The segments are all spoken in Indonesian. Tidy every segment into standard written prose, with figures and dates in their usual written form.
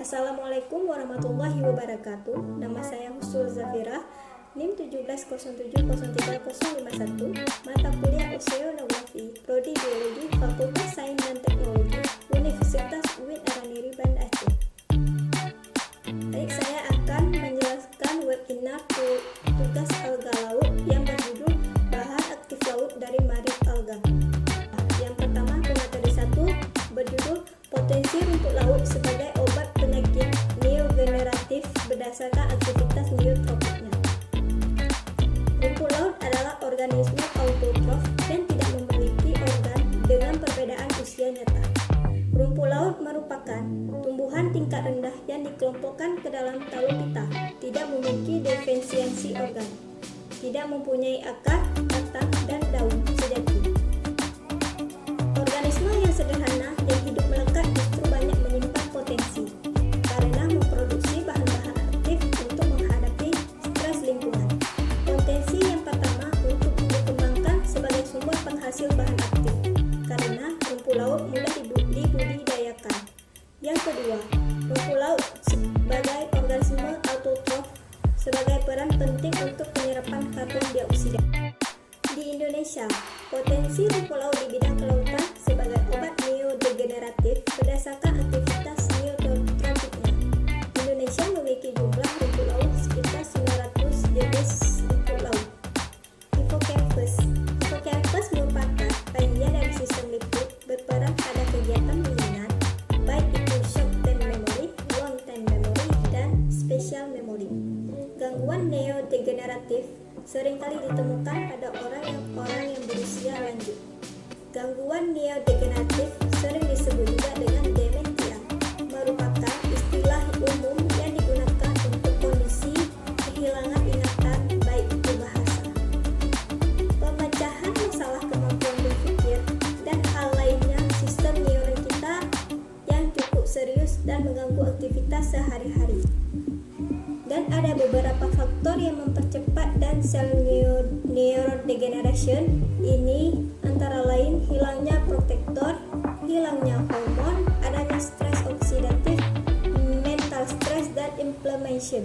Assalamualaikum warahmatullahi wabarakatuh. Nama saya Husnul Zafira, NIM 170303051, mata kuliah Oceanografi, Prodi Biologi, Fakultas Sains dan Teknologi, Universitas UIN Araniri, Banda Aceh. Baik, saya akan menjelaskan webinar tugas alga laut yang berjudul Bahan Aktif Laut dari Marine Alga. Yang pertama, materi 1 berjudul Potensi rumput laut sebagai obat penyakit neogeneratif berdasarkan aktivitas neotropiknya. Rumput laut adalah organisme autotrof yang tidak memiliki organ dengan perbedaan usia nyata. Rumput laut merupakan tumbuhan tingkat rendah yang dikelompokkan ke dalam talupita, tidak memiliki diferensiasi organ, tidak mempunyai akar, batang, dan daun sejati. Organisme yang sederhana yang hidup melekat justru banyak menyimpan potensi karena memproduksi bahan-bahan aktif untuk menghadapi stres lingkungan. Potensi yang pertama untuk dikembangkan sebagai sumber penghasil bahan aktif karena rumput laut mudah dibudidayakan. Yang kedua, rumput laut sebagai organisme autotrof sebagai peran penting untuk penyerapan karbon dioksida. Di Indonesia, potensi rumput laut di bidang kelautan sebagai obat neodegeneratif berdasarkan aktivitas neotropiknya. Indonesia memiliki jumlah rumput laut sekitar 900 jenis rumput laut. Hippocampus merupakan bagian dari sistem lipid berperan pada kegiatan pengingat, baik itu short-term memory, long-term memory, dan spatial memory. Gangguan neodegeneratif seringkali ditemukan pada orang yang berusia lanjut. Gangguan neodegeneratif sering disebut juga dengan dementia, merupakan istilah umum yang digunakan untuk kondisi kehilangan ingatan baik itu bahasa, pemecahan masalah kemampuan berpikir, dan hal lainnya sistem neuron kita yang cukup serius dan mengganggu aktivitas sehari-hari. Dan ada beberapa faktor yang mempercepat dan sel neurodegeneration ini antara lain hilangnya protektor, hilangnya hormon, adanya stres oksidatif, mental stress, dan inflammation.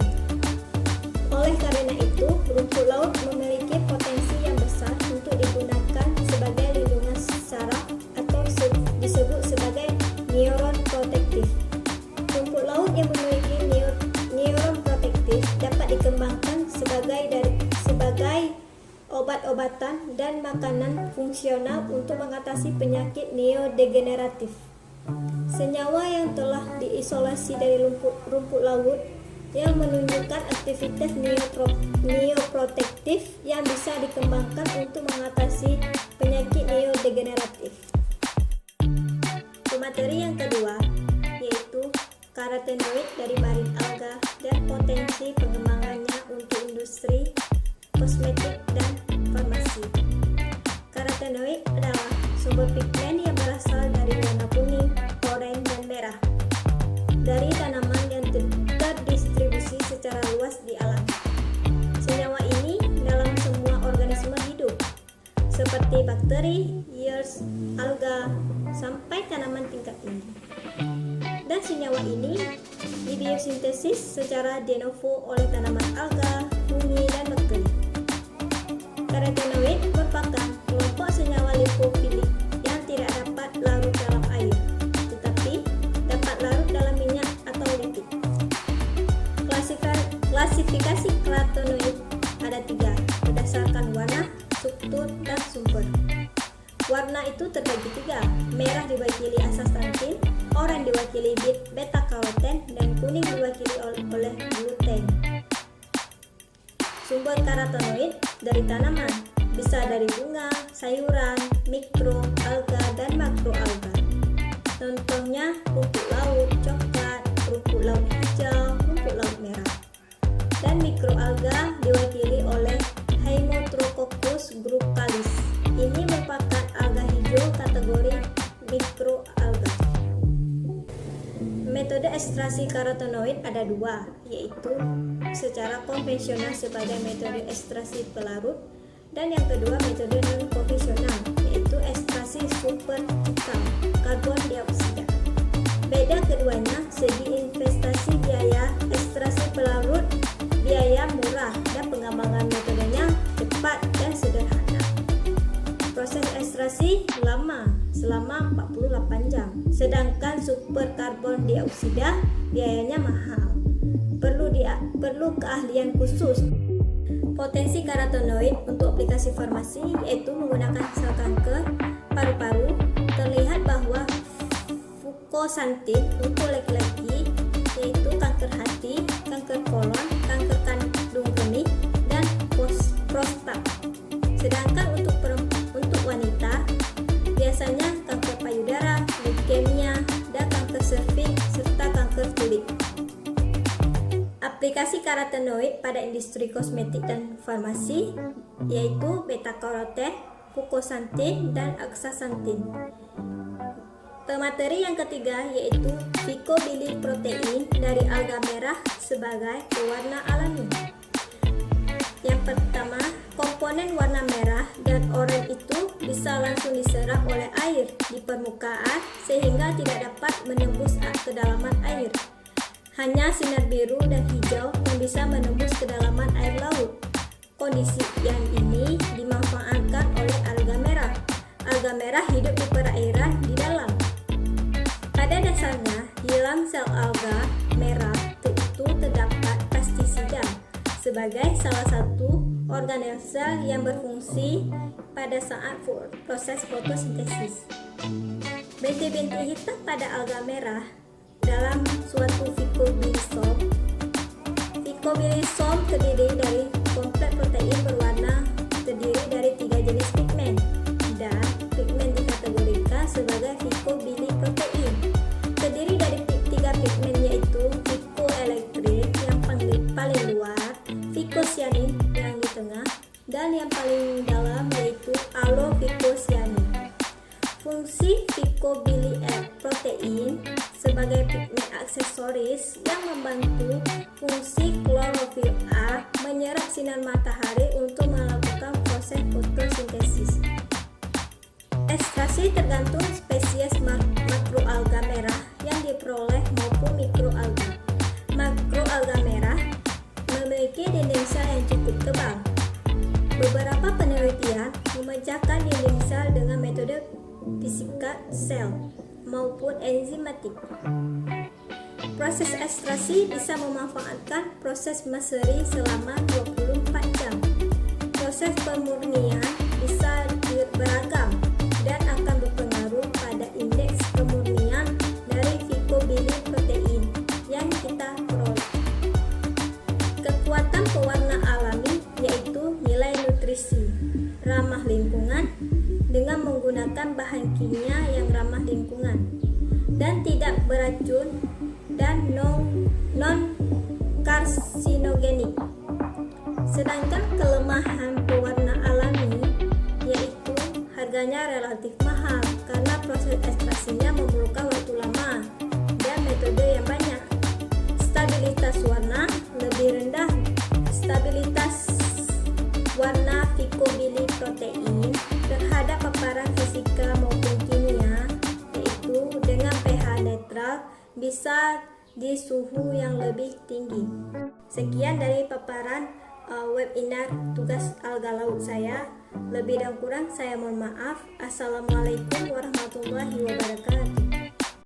Oleh karena itu, rumput laut memiliki potensi yang besar untuk digunakan sebagai lindungan saraf atau disebut sebagai neuron protektif. Rumput laut yang memiliki neuron protektif dapat dikembangkan sebagai obat-obatan dan makanan fungsional untuk mengatasi penyakit neodegeneratif. Senyawa yang telah diisolasi dari rumput laut yang menunjukkan aktivitas neoprotektif yang bisa dikembangkan untuk mengatasi penyakit neodegeneratif. Materi yang kedua yaitu karotenoid dari marine alga dan potensi pengembangannya untuk industri kosmetik dan farmasi. Karotenoid adalah sumber pigmen yang berasal dari warna kuning, oranye, dan merah dari tanaman yang terdistribusi secara luas di alam. Senyawa ini dalam semua organisme hidup seperti bakteri, yeast, alga, sampai tanaman tingkat tinggi. Dan senyawa ini dibiosintesis secara de novo oleh tanaman alga, fungi, dan bakteri. Karotenoid merupakan kelompok senyawa lipofilik yang tidak dapat larut dalam air, tetapi dapat larut dalam minyak atau lipid. Klasifikasi karotenoid ada 3 berdasarkan warna, struktur, dan sumber. Warna itu terbagi 3, merah diwakili astaxanthin, oranye diwakili beta-karoten, dan kuning diwakili oleh gluten. Sumber karotenoid dari tanaman, bisa dari bunga, sayuran, mikro, alga, dan makro alga. Contohnya rumput laut coklat, rumput laut hijau, rumput laut merah. Dan mikro alga diwakili oleh Haemotrococcus grupalis. Ini merupakan alga hijau kategori mikro alga. Metode ekstraksi karotenoid ada 2, yaitu secara konvensional sebagai metode ekstraksi pelarut, dan yang kedua metode non-konvensional, yaitu ekstraksi superkritikal karbon dioksida. Pembeda keduanya, segi investasi biaya ekstraksi pelarut biaya murah dan pengembangan metodenya cepat dan sederhana. Proses ekstraksi lama selama 48 jam, sedangkan super karbon dioksida biayanya mahal. Perlu keahlian khusus. Potensi karotenoid untuk aplikasi farmasi yaitu menggunakan sel kanker paru-paru. Terlihat bahwa fucosantin untuk laki-laki yaitu kanker hati, kanker kolon, kanker kandung kemih, dan prostat. Sedangkan untuk wanita biasanya kanker payudara, leukemia, dan kanker serviks serta kanker kulit. Aplikasi karotenoid pada industri kosmetik dan farmasi yaitu beta-karoten, fucosantin, dan aksasantin. Pemateri yang ketiga yaitu phycobiliprotein dari alga merah sebagai pewarna alami. Yang pertama, komponen warna merah dan oranye itu bisa langsung diserap oleh air di permukaan sehingga tidak dapat menembus kedalaman air. Hanya sinar biru dan hijau yang bisa menembus kedalaman air laut. Kondisi yang ini dimanfaatkan oleh alga merah. Alga merah hidup di perairan di dalam. Pada dasarnya, di dalam sel alga merah itu terdapat pestisida sebagai salah satu organel sel yang berfungsi pada saat proses fotosintesis. Bintik-bintik hitam pada alga merah dalam suatu phycobilisom. Phycobilisom terdiri dari kompleks protein berwarna terdiri dari 3 jenis pigmen, dan pigmen dikategorikan sebagai phycobiliprotein. Terdiri dari 3 pigmen yaitu phycoelectrin yang paling luar, phycocyanin yang di tengah, dan yang paling dalam yaitu alophycocyanin. Fungsi phycobiliprotein sebagai pigmen aksesoris yang membantu fungsi klorofil A menyerap sinar matahari untuk melakukan proses fotosintesis. Ekstraksi tergantung spesies makroalga merah yang diperoleh maupun mikroalga. Makroalga merah memiliki dinding sel yang cukup tebal. Beberapa penelitian memecahkan dinding sel dengan metode fisika sel maupun enzimatik. Proses ekstraksi bisa memanfaatkan proses meseri selama 24 jam. Proses pemurnian bisa beragam dan akan berpengaruh pada indeks kemurnian dari phycobiliprotein yang kita peroleh. Kekuatan pewarna alami yaitu nilai nutrisi ramah lingkungan dengan menggunakan bahan kimia yang ramah lingkungan dan tidak beracun dan non-karsinogenik. Sedangkan kelemahan pewarna alami yaitu harganya relatif mahal karena proses ekstraksinya memerlukan waktu lama dan metode yang banyak. Stabilitas warna lebih rendah. Stabilitas warna phycobiliprotein terhadap paparan fisika maupun kimia yaitu dengan pH netral bisa di suhu yang lebih tinggi. Sekian dari paparan webinar tugas alga laut saya. Lebih dan kurang saya mohon maaf. Assalamualaikum warahmatullahi wabarakatuh.